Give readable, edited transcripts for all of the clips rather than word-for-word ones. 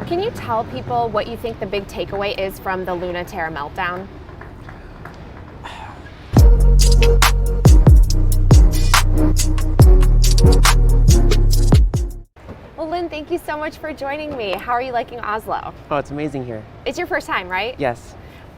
Can you tell people what you think the big takeaway is from the Luna Terra meltdown? Well, Lyn, thank you so much for joining me. How are you liking Oslo? Oh, it's amazing here. It's your first time, right? Yes.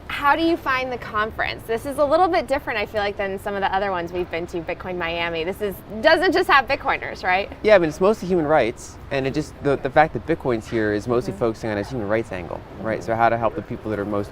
How do you find the conference? This is a little bit different, I feel like, than some of the other ones we've been to, Bitcoin Miami. Doesn't just have Bitcoiners, right? Yeah, but it's mostly human rights, and it just the fact that Bitcoin's here is mostly focusing on a human rights angle, right? So how to help the people that are most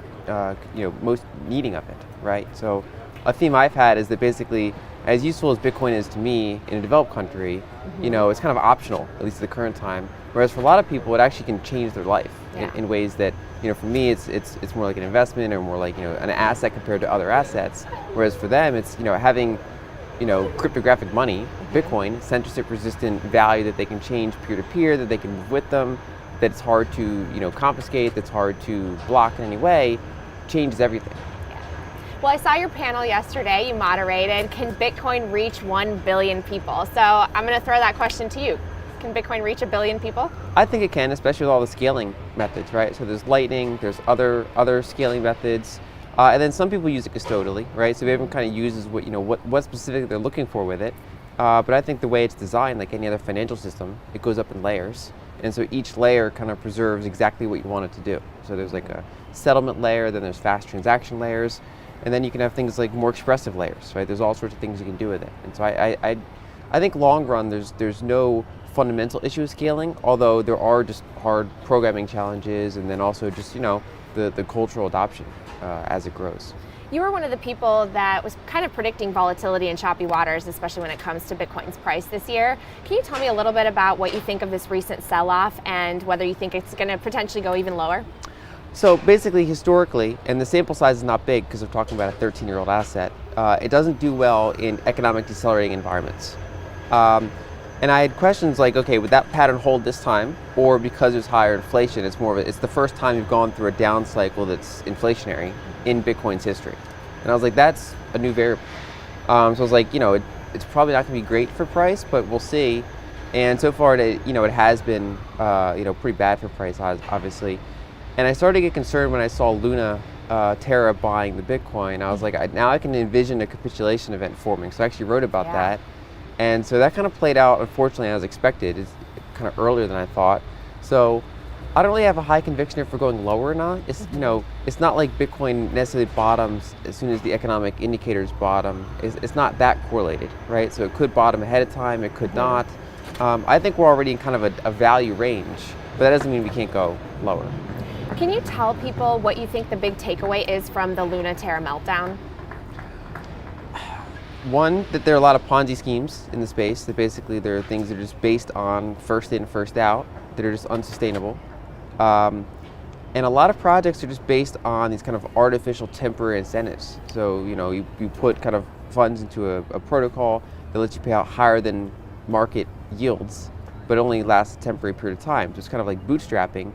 most needing of it, right? So a theme I've had is that basically, as useful as Bitcoin is to me in a developed country, it's kind of optional, at least at the current time. Whereas for a lot of people, it actually can change their life in ways that, for me, it's more like an investment or more like, an asset compared to other assets. Whereas for them, it's, having, cryptographic money, Bitcoin, censorship resistant value that they can change peer to peer, that they can move with them, that it's hard to, confiscate, that's hard to block in any way, changes everything. Well, I saw your panel yesterday, you moderated, can Bitcoin reach 1 billion people? So I'm going to throw that question to you. Can Bitcoin reach 1 billion people? I think it can, especially with all the scaling methods, right? So there's Lightning, there's other scaling methods, and then some people use it custodially, right? So everyone kind of uses what specifically they're looking for with it. But I think the way it's designed, like any other financial system, it goes up in layers. And so each layer kind of preserves exactly what you want it to do. So there's like a settlement layer, then there's fast transaction layers, and then you can have things like more expressive layers, right? There's all sorts of things you can do with it. And so I think long run, there's no fundamental issue with scaling, although there are just hard programming challenges, and then also just, the cultural adoption as it grows. You were one of the people that was kind of predicting volatility in choppy waters, especially when it comes to Bitcoin's price this year. Can you tell me a little bit about what you think of this recent sell-off and whether you think it's going to potentially go even lower? So basically, historically, and the sample size is not big because we're talking about a 13-year-old asset, it doesn't do well in economic decelerating environments. And I had questions like, okay, would that pattern hold this time? Or because there's higher inflation, it's the first time you've gone through a down cycle that's inflationary in Bitcoin's history. And I was like, that's a new variable. So I was like, it's probably not going to be great for price, but we'll see. And so far, it has been, pretty bad for price, obviously. And I started to get concerned when I saw Luna Terra buying the Bitcoin. I was like, now I can envision a capitulation event forming. So I actually wrote about that. And so that kind of played out, unfortunately, as expected. It's kind of earlier than I thought. So I don't really have a high conviction if we're going lower or not. It's, it's not like Bitcoin necessarily bottoms as soon as the economic indicators bottom. It's not that correlated, right? So it could bottom ahead of time, it could not. I think we're already in kind of a value range, but that doesn't mean we can't go lower. Can you tell people what you think the big takeaway is from the Luna Terra meltdown? One, that there are a lot of Ponzi schemes in the space, that basically there are things that are just based on first in, first out, that are just unsustainable. And a lot of projects are just based on these kind of artificial temporary incentives. So, you put kind of funds into a protocol that lets you pay out higher than market yields, but only lasts a temporary period of time. So it's kind of like bootstrapping.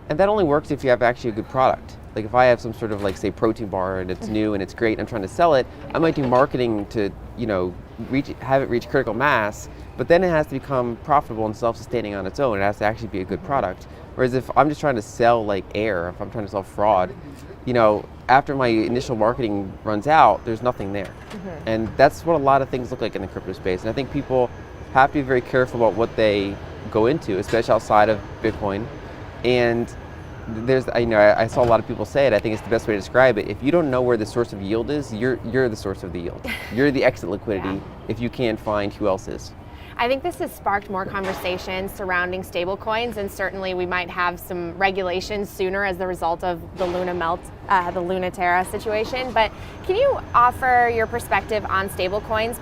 And that only works if you have actually a good product. Like if I have some sort of say protein bar and it's new and it's great and I'm trying to sell it, I might do marketing to, have it reach critical mass, but then it has to become profitable and self-sustaining on its own. It has to actually be a good product. Whereas if I'm just trying to sell like air, if I'm trying to sell fraud, after my initial marketing runs out, there's nothing there. And that's what a lot of things look like in the crypto space. And I think people have to be very careful about what they go into, especially outside of Bitcoin. And I saw a lot of people say it. I think it's the best way to describe it. If you don't know where the source of yield is, you're the source of the yield. You're the exit liquidity if you can't find who else is. I think this has sparked more conversations surrounding stablecoins, and certainly we might have some regulations sooner as the result of the Luna Terra situation. But can you offer your perspective on stablecoins?